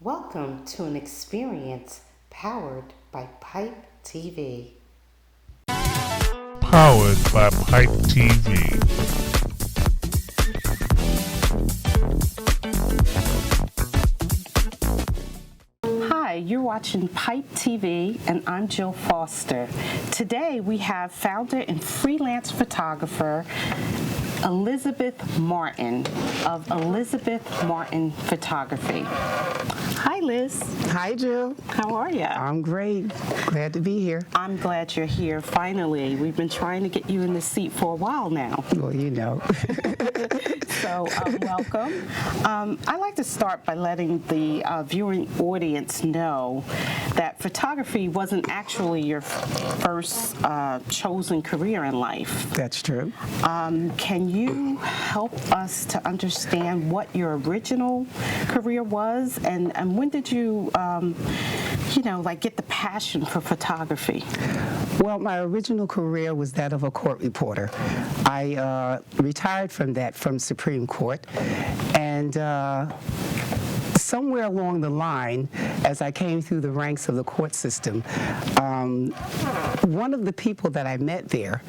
Welcome to an experience powered by Pipe TV. Powered by Pipe TV. Hi, you're watching Pipe TV, and I'm Jill Foster. Today we have founder and freelance photographer Elizabeth Martin of Elizabeth Martin Photography. Hi, Liz. Hi, Jill. How are you? I'm great. Glad to be here. I'm glad you're here finally. We've been trying to get you in the seat for a while now. Well, you know. So, welcome. I like to start by letting the viewing audience know that photography wasn't actually your first chosen career in life. That's true. Can you help us to understand what your original career was, and when did you, get the passion for photography? Well, my original career was that of a court reporter. I retired from that from Supreme Court, and somewhere along the line, as I came through the ranks of the court system, one of the people that I met there,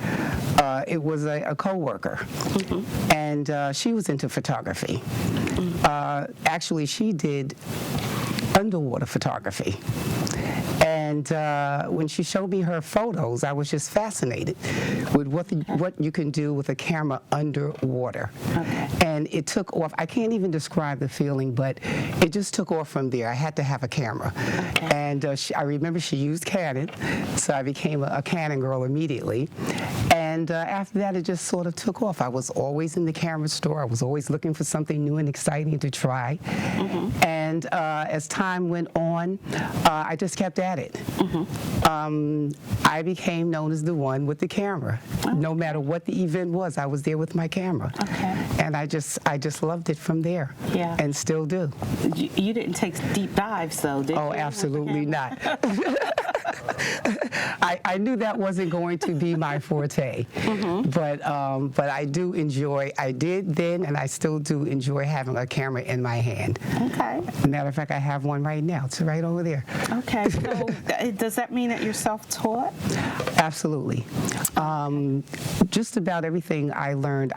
it was a co-worker, and she was into photography. Actually, she did underwater photography. And when she showed me her photos, I was just fascinated with what you can do with a camera underwater. Okay. And it took off. I can't even describe the feeling, but it just took off from there. I had to have a camera. Okay. And I remember she used Canon, so I became a Canon girl immediately. And after that, it just sort of took off. I was always in the camera store. I was always looking for something new and exciting to try. And as time went on, I just kept at it. I became known as the one with the camera. No matter what the event was, I was there with my camera. Okay. And I just loved it from there. Yeah. And still do. You didn't take deep dives, though, did you? Oh, absolutely not. I knew that wasn't going to be my forte, but I did then, and I still do enjoy having a camera in my hand. Okay. Matter of fact, I have one right now. It's right over there. Okay, so does that mean that you're self-taught? Absolutely. Just about everything I learned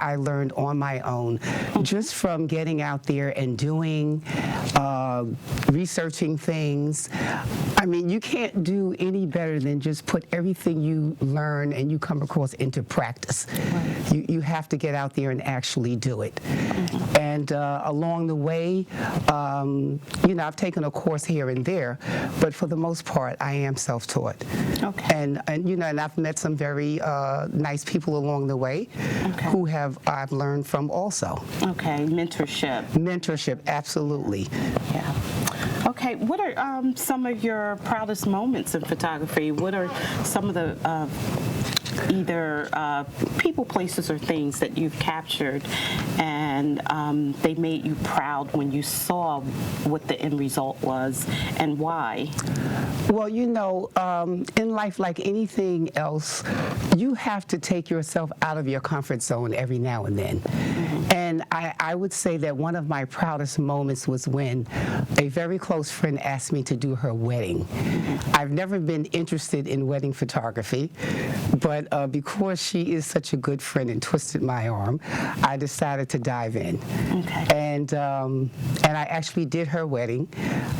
on my own, just from getting out there and doing, researching things. I mean, you can't do any better than just put everything you learn and you come across into practice. Right. You have to get out there and actually do it. And along the way, I've taken a course here and there, but for the most part, I am self-taught. Okay. And I've met some very nice people along the way who I've learned from also. Okay, mentorship. Mentorship, absolutely. Yeah. Okay, what are some of your proudest moments in photography? What are some of the either people, places, or things that you've captured and they made you proud when you saw what the end result was, and why? Well, in life, like anything else, you have to take yourself out of your comfort zone every now and then. And I would say that one of my proudest moments was when a very close friend asked me to do her wedding. I've never been interested in wedding photography, but because she is such a good friend and twisted my arm, I decided to dive in. Okay. And I actually did her wedding.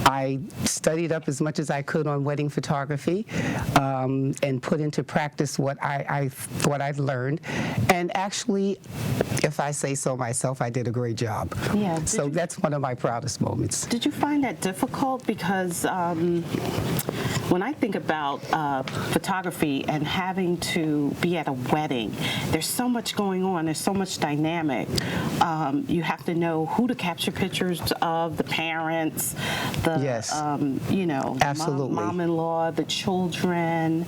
I studied up as much as I could on wedding photography and put into practice what I thought I'd learned. And actually, if I say so myself, I did a great job. Yeah. So that's one of my proudest moments. Did you find that difficult? Because when I think about photography and having to be at a wedding, there's so much going on. There's so much dynamic. You have to know who to capture pictures of, the parents, the yes. Absolutely. Mom-in-law, the children.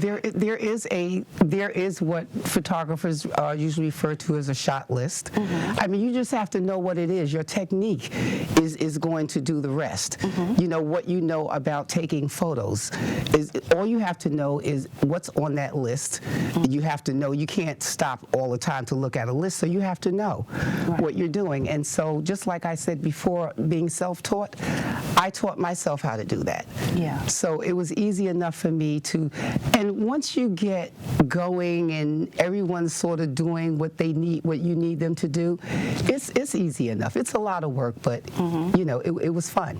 There is what photographers usually refer to as a shot list. I mean, you just have to know what it is. Your technique is going to do the rest. You know what you know about taking photos is all you have to know is what's on that list. You have to know. You can't stop all the time to look at a list, so you have to know what you're doing. And so, just like I said before, being self-taught, I taught myself how to do that. Yeah. So it was easy enough for me to, and once you get going and everyone's sort of doing what they need, what you need them to do, it's easy enough. It's a lot of work, but you know, it was fun.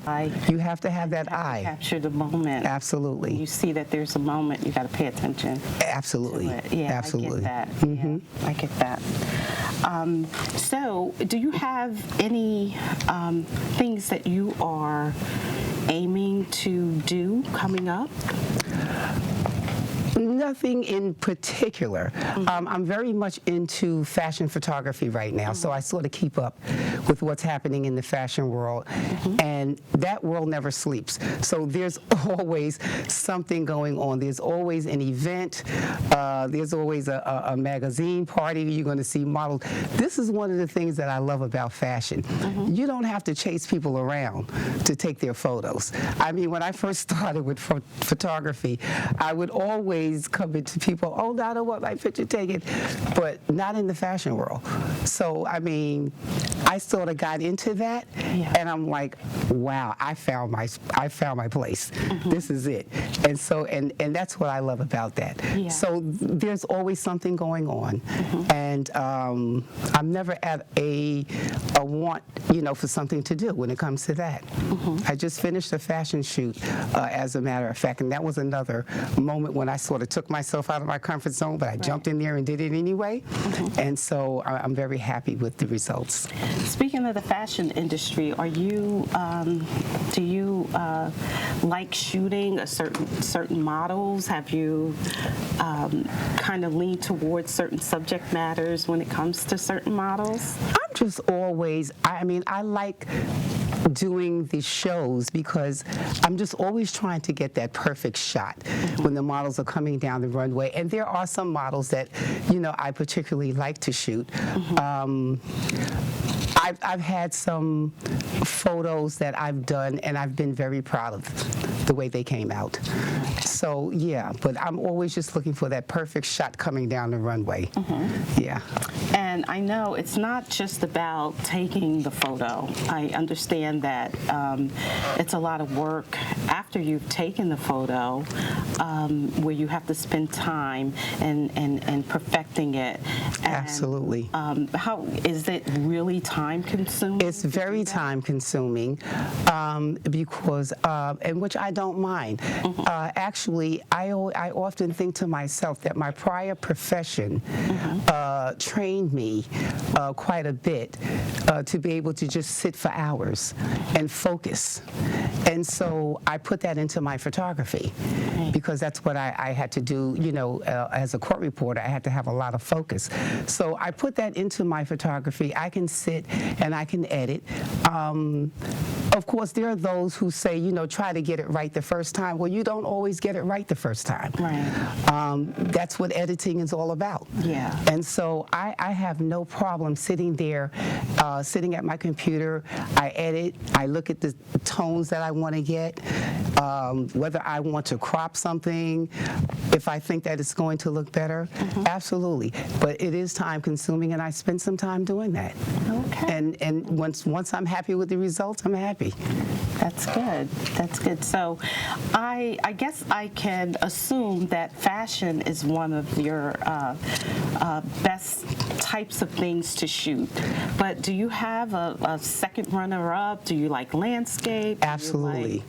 You have to have that eye. Capture the moment. Absolutely. When you see that there's a moment, you got to pay attention. Absolutely. To it. Yeah, absolutely. I get that. Yeah, I get that. So, do you have any things that you are aiming to do coming up? Nothing in particular. I'm very much into fashion photography right now, so I sort of keep up with what's happening in the fashion world, and that world never sleeps. So there's always something going on. There's always an event. There's always a magazine party. You're going to see models. This is one of the things that I love about fashion. You don't have to chase people around to take their photos. I mean, when I first started with photography, I would always come into people, oh, I don't want my picture taken, but not in the fashion world. So, I mean, I sort of got into that, and I'm like, wow, I found my place. This is it. And so, and that's what I love about that. Yeah. So there's always something going on, and I'm never at a want, you know, for something to do when it comes to that. I just finished a fashion shoot, as a matter of fact, and that was another moment when I sort of took myself out of my comfort zone, but I jumped in there and did it anyway. And so I'm very happy with the results. Speaking of the fashion industry, are you do you like shooting a certain models? Have you kind of leaned towards certain subject matters when it comes to certain models? I'm just always, I mean, I like doing the shows because I'm just always trying to get that perfect shot when the models are coming down the runway. And there are some models that, you know, I particularly like to shoot. I've had some photos that I've done, and I've been very proud of the way they came out. So, yeah, but I'm always just looking for that perfect shot coming down the runway. Yeah. And I know it's not just about taking the photo. I understand that it's a lot of work after you've taken the photo, where you have to spend time and perfecting it. And, absolutely. How is it really time consuming? It's very time consuming because, and which I don't mind. Actually, I often think to myself that my prior profession trained me quite a bit to be able to just sit for hours and focus. And so I put that into my photography because that's what I had to do, you know, as a court reporter. I had to have a lot of focus. So I put that into my photography. I can sit and I can edit. Of course, there are those who say, you know, try to get it right the first time. Well, you don't always get it right the first time. Right. That's what editing is all about. Yeah. And so I have no problem sitting there, sitting at my computer. I edit. I look at the tones that I want to get, whether I want to crop something, if I think that it's going to look better. Absolutely. But it is time consuming, and I spend some time doing that. Okay. And once I'm happy with the results, I'm happy. That's good. That's good. So I guess I can assume that fashion is one of your best types of things to shoot. But do you have a second runner-up? Do you like landscape? Absolutely.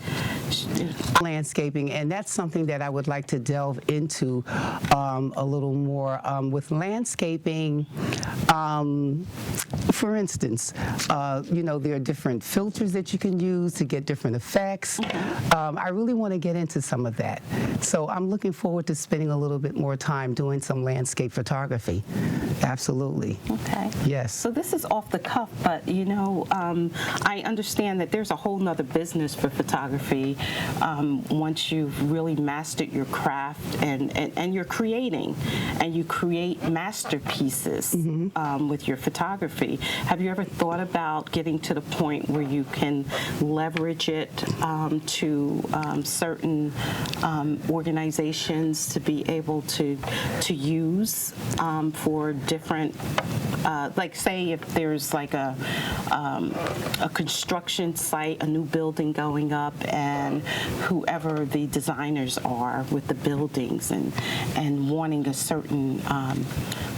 Landscaping, and that's something that I would like to delve into a little more. With landscaping, for instance, you know, there are different filters that you can use to get different effects. I really want to get into some of that. So I'm looking forward to spending a little bit more time doing some landscape photography. Absolutely. Okay. Yes. So this is off the cuff, but you know, I understand that there's a whole nother business for photography photography, once you've really mastered your craft and you're creating, and you create masterpieces with your photography. Have you ever thought about getting to the point where you can leverage it to certain organizations to be able to use for different, like say if there's like a construction site, a new building going up, and whoever the designers are with the buildings and wanting a certain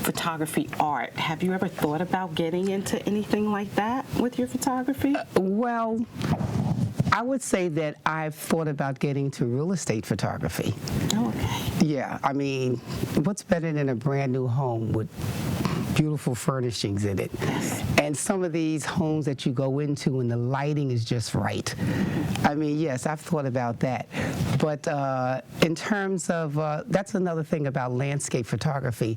photography art. Have you ever thought about getting into anything like that with your photography? Well, I would say that I've thought about getting to real estate photography. Oh, okay. Yeah, I mean, what's better than a brand new home with beautiful furnishings in it? And some of these homes that you go into and the lighting is just right. I mean, yes, I've thought about that. But in terms of, that's another thing about landscape photography,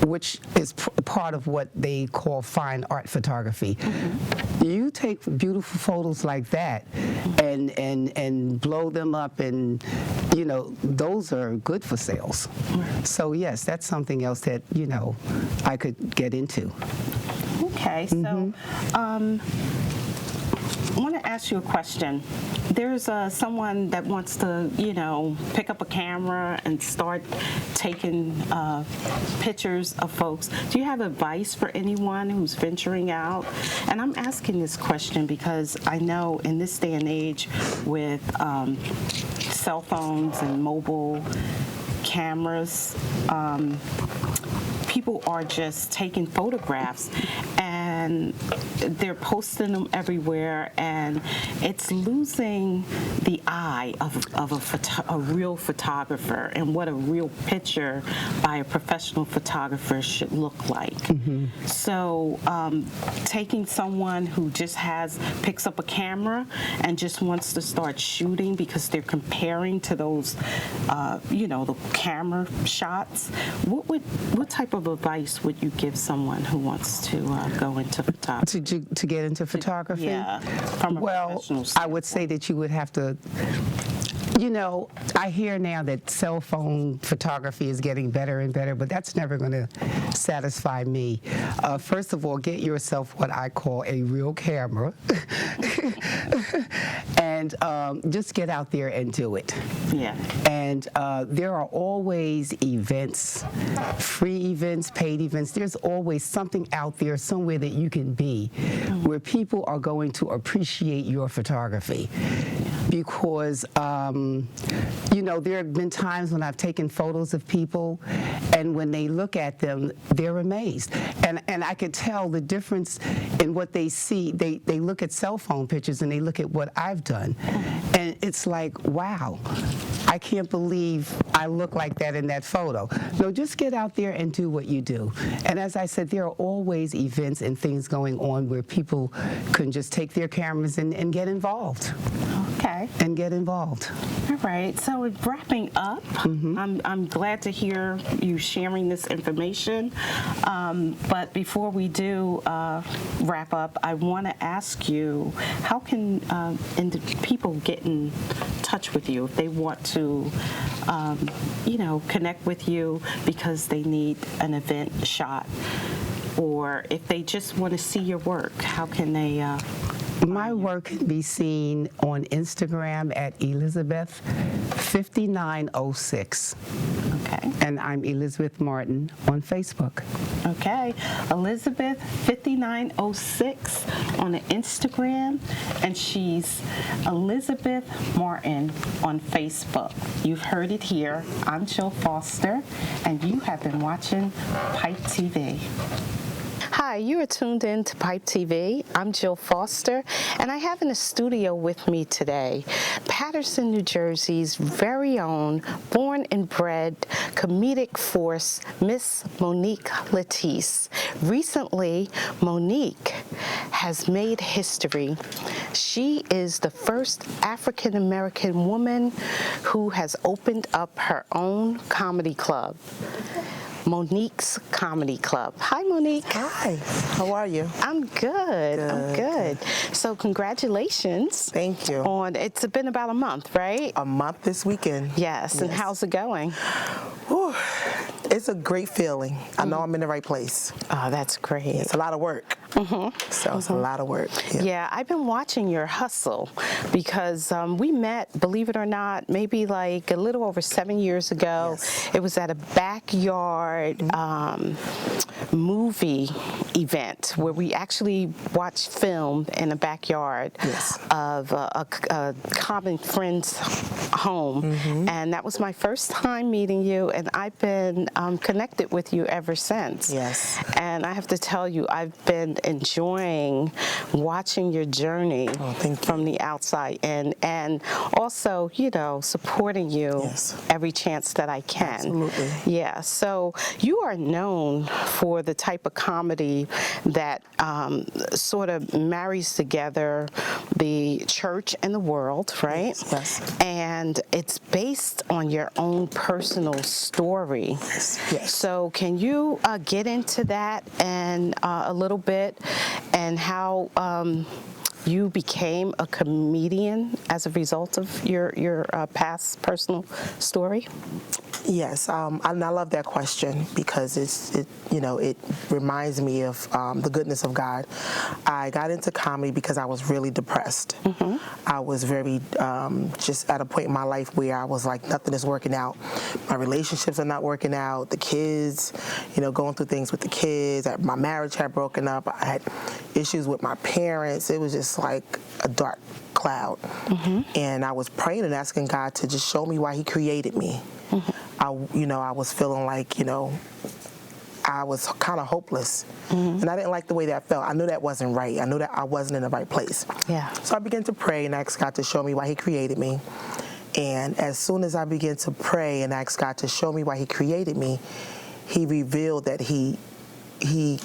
which is part of what they call fine art photography. You take beautiful photos like that and blow them up, and you know, those are good for sales. So yes, that's something else that, you know, I could get into. Okay, so I want to ask you a question. There's someone that wants to, you know, pick up a camera and start taking pictures of folks. Do you have advice for anyone who's venturing out? And I'm asking this question because I know in this day and age with cell phones and mobile cameras, people are just taking photographs and they're posting them everywhere, and it's losing the eye of a real photographer and what a real picture by a professional photographer should look like. So taking someone who just picks up a camera and just wants to start shooting because they're comparing to those, you know, the camera shots, what type of advice would you give someone who wants to go into photography? To get into photography? Yeah, from a professional standpoint. I would say that you would have to, you know, I hear now that cell phone photography is getting better and better, but that's never going to satisfy me. First of all, get yourself what I call a real camera and just get out there and do it. Yeah. And there are always events, free events, paid events. There's always something out there somewhere that you can be where people are going to appreciate your photography. Because, you know, there have been times when I've taken photos of people, and when they look at them, they're amazed. And I could tell the difference in what they see. They look at cell phone pictures and they look at what I've done. And it's like, wow, I can't believe I look like that in that photo. No, just get out there and do what you do. And as I said, there are always events and things going on where people can just take their cameras and get involved. Okay. And get involved. All right. So wrapping up, I'm glad to hear you sharing this information. But before we do wrap up, I want to ask you, how can people get in touch with you if they want to, you know, connect with you because they need an event shot, or if they just want to see your work, how can they? My work can be seen on Instagram at Elizabeth5906. Okay. And I'm Elizabeth Martin on Facebook. Okay, Elizabeth5906 on the Instagram, and she's Elizabeth Martin on Facebook. You've heard it here. I'm Jill Foster, and you have been watching Pipe TV. Hi, you are tuned in to Pipe TV. I'm Jill Foster, and I have in the studio with me today Paterson, New Jersey's very own, born and bred comedic force, Miss Monique Latise. Recently, Monique has made history. She is the first African-American woman who has opened up her own comedy club. Monique's Comedy Club. Hi, Monique. Hi, how are you? I'm good. I'm good. So congratulations. Thank you. It's been about a month, right? A month this weekend. Yes. And how's it going? Whew. It's a great feeling. I know I'm in the right place. Oh, that's great. It's a lot of work. So it's a lot of work. Yeah, I've been watching your hustle because we met, believe it or not, maybe like a little over 7 years ago. Yes. It was at a backyard movie event where we actually watched film in a backyard Yes. of a common friend's home. And that was my first time meeting you, and I've been connected with you ever since. Yes. And I have to tell you, I've been enjoying watching your journey from the outside and also, supporting you Yes. every chance that I can. Absolutely. Yeah, so you are known for the type of comedy that sort of marries together the church and the world, right? Yes. And it's based on your own personal story. Yes. So can you get into that and a little bit, and how you became a comedian as a result of your past personal story? Yes, and I love that question because it reminds me of the goodness of God. I got into comedy because I was really depressed. I was very just at a point in my life where I was like, nothing is working out. My relationships are not working out. The kids, going through things with the kids. My marriage had broken up. I had issues with my parents. It was just like a dark cloud. And I was praying and asking God to just show me why He created me. I was feeling like, I was kind of hopeless. And I didn't like the way that felt. I knew that wasn't right. I knew that I wasn't in the right place. Yeah. So I began to pray and ask God to show me why He created me. And as soon as I began to pray and ask God to show me why He created me, He revealed that He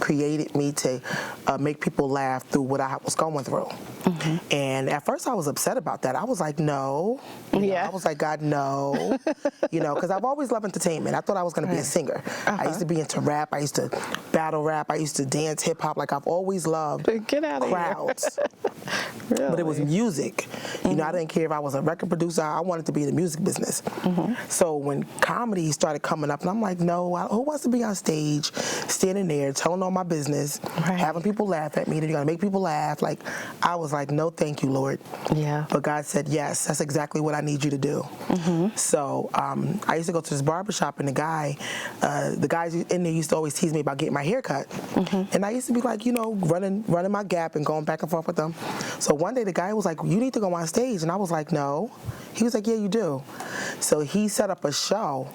created me to make people laugh through what I was going through. And at first I was upset about that. I was like, no. I was like, God, no. Because I've always loved entertainment. I thought I was going to be a singer. I used to be into rap. I used to battle rap. I used to dance hip hop. Like, I've always loved Get out of crowds. Really? But it was music. I didn't care if I was a record producer. I wanted to be in the music business. So when comedy started coming up, and I'm like, no, who wants to be on stage, standing there, telling all my business, having people laugh at me, then you're going to make people laugh. Like, I was like, no, thank you, Lord. Yeah. But God said, yes, that's exactly what I need you to do. So I used to go to this barbershop, and the guys in there used to always tease me about getting my hair cut. And I used to be like, running my gap and going back and forth with them. So one day the guy was like, you need to go on stage. And I was like, no. He was like, yeah, you do. So he set up a show.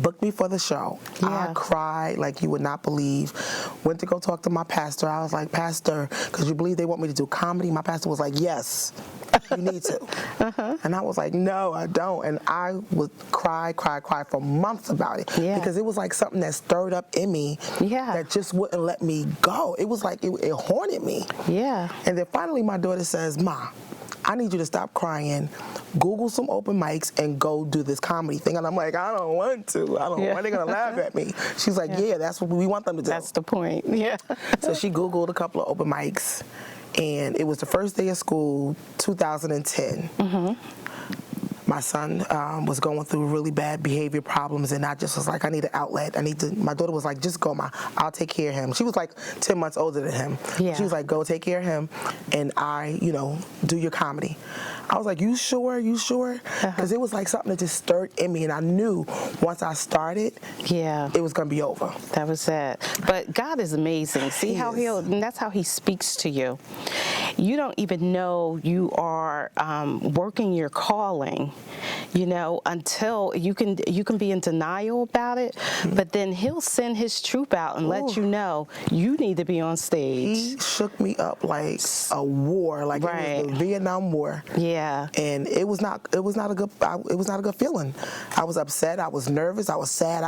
Booked me for the show. Yeah. I cried like you would not believe. Went to go talk to my pastor. I was like, Pastor, because you believe they want me to do comedy? My pastor was like, yes, you need to. And I was like, no, I don't. And I would cry for months about it. Because it was like something that stirred up in me that just wouldn't let me go. It was like, it haunted me. Yeah. And then finally my daughter says, Ma, I need you to stop crying, Google some open mics, and go do this comedy thing. And I'm like, I don't want to. I don't want. They're going to laugh at me. She's like, yeah, that's what we want them to do. That's the point. Yeah. So she Googled a couple of open mics, and it was the first day of school, 2010. My son was going through really bad behavior problems, and I just was like, I need an outlet. My daughter was like, just go, Ma. I'll take care of him. She was like 10 months older than him. Yeah. She was like, go take care of him, and I, do your comedy. I was like, you sure? You sure? Because it was like something that just stirred in me, and I knew once I started, it was going to be over. That was it. But God is amazing. See how and that's how He speaks to you. You don't even know you are working your calling, until you can be in denial about it, but then He'll send His troop out and let you know you need to be on stage. He shook me up like a war, like it was the Vietnam War. Yeah. And it was not a good feeling. I was upset. I was nervous. I was sad.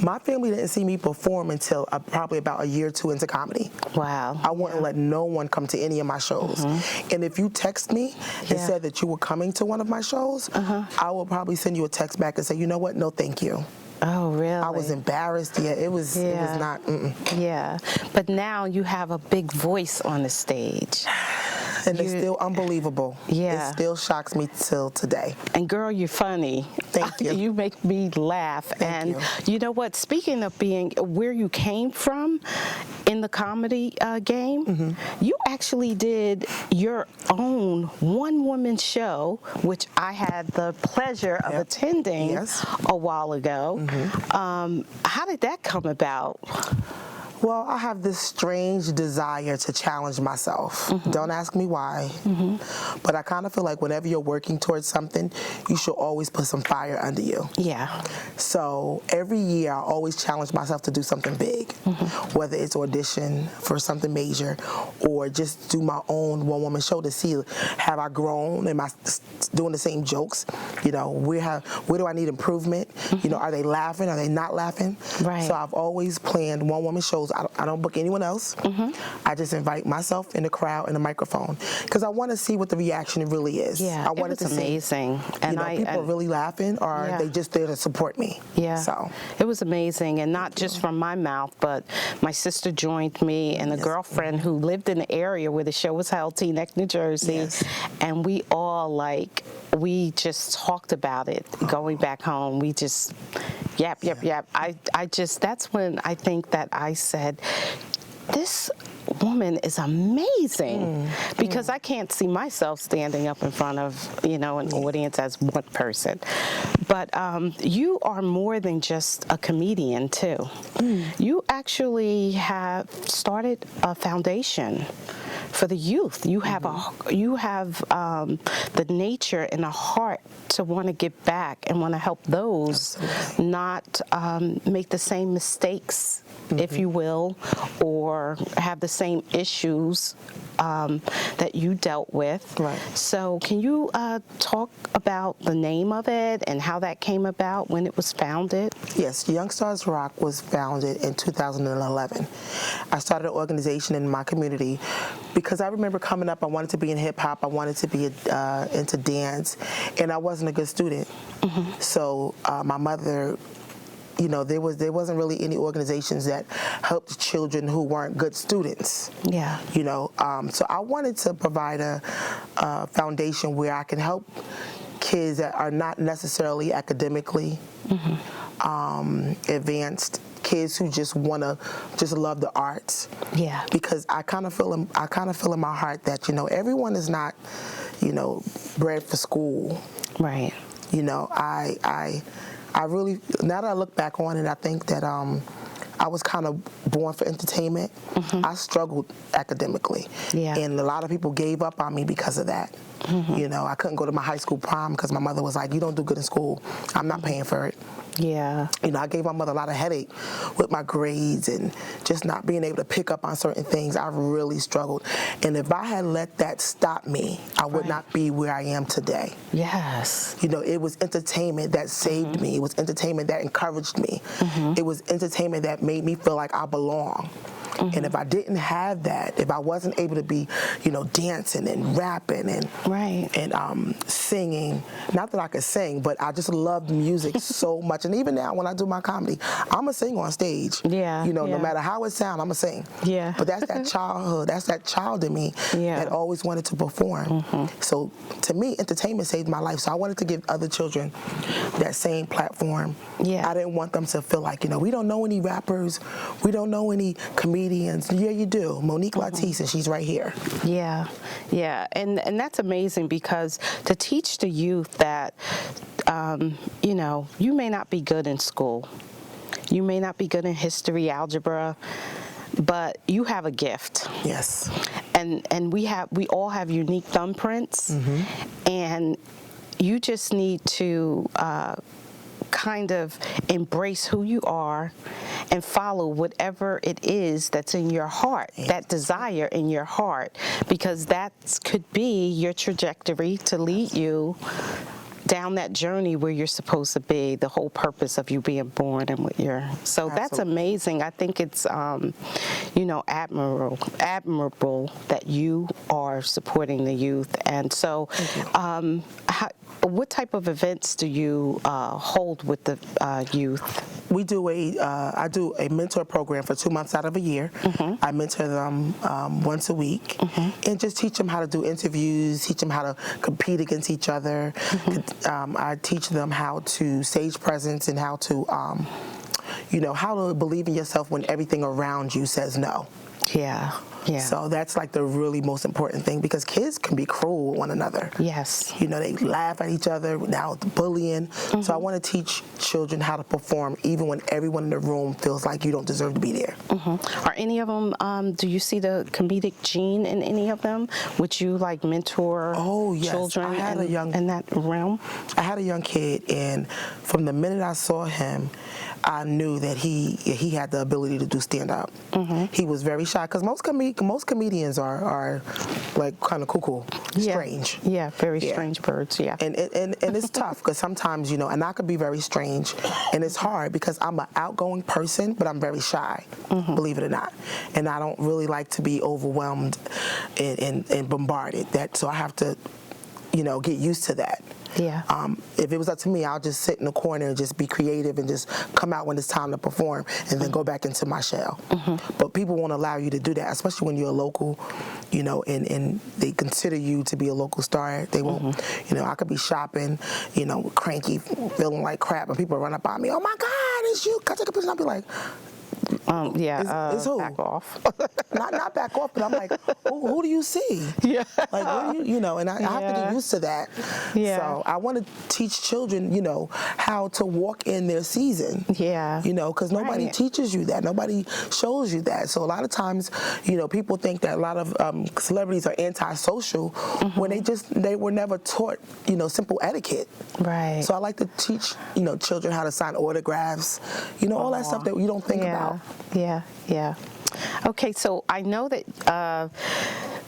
My family didn't see me perform until probably about a year or two into comedy. Wow. I wouldn't let no one come to any of my shows. And if you text me and said that you were coming to one of my shows, I will probably send you a text back and say, you know what? No, thank you. Oh, really? I was embarrassed. Yeah, it was not. Yeah, but now you have a big voice on the stage. And it's still unbelievable. Yeah. It still shocks me till today. And girl, you're funny. Thank you. You make me laugh. Thank You know what? Speaking of being where you came from in the comedy game, you actually did your own one-woman show, which I had the pleasure of attending a while ago. How did that come about? Well, I have this strange desire to challenge myself. Don't ask me why. But I kind of feel like whenever you're working towards something, you should always put some fire under you. Yeah. So every year, I always challenge myself to do something big, whether it's audition for something major or just do my own one-woman show to see, have I grown? Am I doing the same jokes? You know, where do I need improvement? You know, are they laughing? Are they not laughing? Right. So I've always planned one-woman shows. I don't book anyone else. I just invite myself in the crowd and the microphone because I want to see what the reaction really is. Yeah, I wanted to amazing. See, and you know, people are really laughing, or are they just there to support me? Yeah. So it was amazing, and not just from my mouth, but my sister joined me and a girlfriend who lived in the area where the show was held, Teaneck, New Jersey, and we all we just talked about it going back home. We just yap. I just, that's when I think that I said, this woman is amazing, because I can't see myself standing up in front of, you know, an audience as one person. But you are more than just a comedian too. You actually have started a foundation for the youth. You have the nature and a heart to want to give back and want to help those not make the same mistakes, if you will, or have the same issues that you dealt with. Right. So can you talk about the name of it and how that came about, when it was founded? Yes, Young Stars Rock was founded in 2011. I started an organization in my community because I remember coming up, I wanted to be in hip hop, I wanted to be into dance, and I wasn't a good student. So my mother, you know, there wasn't really any organizations that helped children who weren't good students. Yeah. You know, so I wanted to provide a foundation where I can help kids that are not necessarily academically advanced, kids who just love the arts. Yeah. Because I kind of feel in my heart that, you know, everyone is not, you know, bred for school. Right. You know, I really, now that I look back on it, I think that I was kind of born for entertainment. I struggled academically. Yeah. And a lot of people gave up on me because of that. You know, I couldn't go to my high school prom because my mother was like, you don't do good in school. I'm not paying for it. Yeah. You know, I gave my mother a lot of headache with my grades and just not being able to pick up on certain things. I really struggled. And if I had let that stop me, I would not be where I am today. Yes. You know, it was entertainment that saved me. It was entertainment that encouraged me. It was entertainment that made me feel like I belong. And if I didn't have that, if I wasn't able to be, you know, dancing and rapping and singing, not that I could sing, but I just loved music so much. And even now when I do my comedy, I'm a sing on stage. Yeah. You know, no matter how it sounds, I'm a sing. Yeah. But that's that childhood, that's that child in me that always wanted to perform. So to me, entertainment saved my life. So I wanted to give other children that same platform. Yeah. I didn't want them to feel like, you know, we don't know any rappers, we don't know any comedians. Yeah, you do. Monique Latise, and she's right here. Yeah, yeah, and that's amazing, because to teach the youth that, you know, you may not be good in school, you may not be good in history, algebra, but you have a gift. Yes. And we all have unique thumbprints, and you just need to kind of embrace who you are and follow whatever it is that's in your heart, that desire in your heart, because that could be your trajectory to lead you down that journey where you're supposed to be, the whole purpose of you being born and what you're. So that's amazing. I think it's, you know, admirable that you are supporting the youth. And so, what type of events do you hold with the youth? we do I do a mentor program for 2 months out of a year. I mentor them once a week and just teach them how to do interviews, teach them how to compete against each other. I teach them how to stage presence and how to, how to believe in yourself when everything around you says no. Yeah. Yeah. So that's like the really most important thing, because kids can be cruel with one another. Yes. They laugh at each other, now bullying. So I want to teach children how to perform even when everyone in the room feels like you don't deserve to be there. Are any of them, do you see the comedic gene in any of them? Would you mentor yes. children in that realm? I had a young kid, and from the minute I saw him, I knew that he had the ability to do stand-up. He was very shy, because most comedians are like kind of cuckoo, strange. Yeah, very strange birds, yeah. And it's tough, because sometimes, and I could be very strange, and it's hard because I'm an outgoing person, but I'm very shy, believe it or not. And I don't really like to be overwhelmed and bombarded. So I have to, get used to that. Yeah. If it was up to me, I'll just sit in the corner and just be creative and just come out when it's time to perform and then go back into my shell. But people won't allow you to do that, especially when you're a local, and they consider you to be a local star. They won't, I could be shopping, cranky, feeling like crap, and people run up on me, oh my God, it's you. Can I take a picture? And I'll be like, it's who? Back off. not back off, but I'm like, who do you see? Yeah. Like, what do you, and I have to get used to that. Yeah. So I want to teach children, how to walk in their season. Yeah. Because nobody teaches you that. Nobody shows you that. So a lot of times, people think that a lot of celebrities are antisocial when they were never taught, simple etiquette. Right. So I like to teach, children how to sign autographs, all that stuff that you don't think about. Yeah, yeah. Okay, so I know that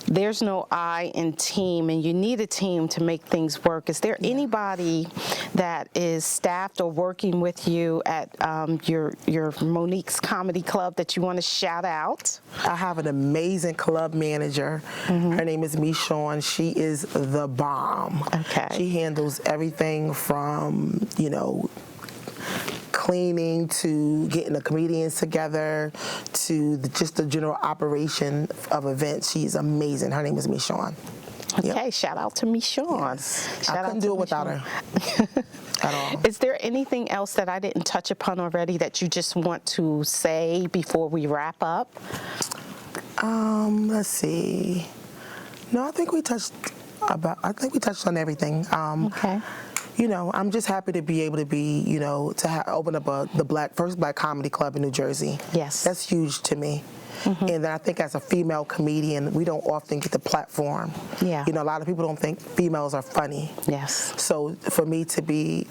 there's no I in team, and you need a team to make things work. Is there anybody that is staffed or working with you at your Monique's Comedy Club that you want to shout out? I have an amazing club manager. Her name is Michonne. She is the bomb. Okay. She handles everything from, cleaning to getting the comedians together to just the general operation of events. She's amazing. Her name is Michonne. Okay, shout out to Michonne. Yes. I couldn't do it without her at all. Is there anything else that I didn't touch upon already that you just want to say before we wrap up? Let's see. No, I think we touched on everything. Okay. I'm just happy to be able to be, to open up the first black comedy club in New Jersey. Yes. That's huge to me. And then I think as a female comedian, we don't often get the platform. Yeah. A lot of people don't think females are funny. Yes. So for me to be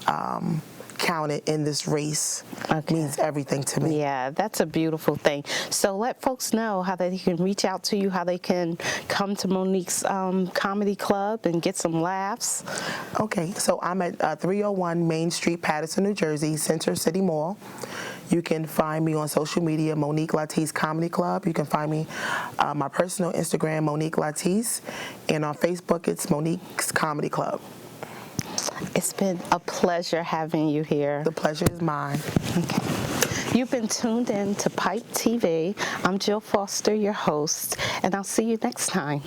counted in this race means everything to me. Yeah, that's a beautiful thing. So let folks know how they can reach out to you, how they can come to Monique's Comedy Club and get some laughs. Okay, so I'm at 301 Main Street, Paterson, New Jersey, Center City Mall. You can find me on social media, Monique Latise Comedy Club. You can find me my personal Instagram, Monique Latise, and on Facebook, it's Monique's Comedy Club. It's been a pleasure having you here. The pleasure is mine. Okay. You've been tuned in to Pipe TV. I'm Jill Foster, your host, and I'll see you next time.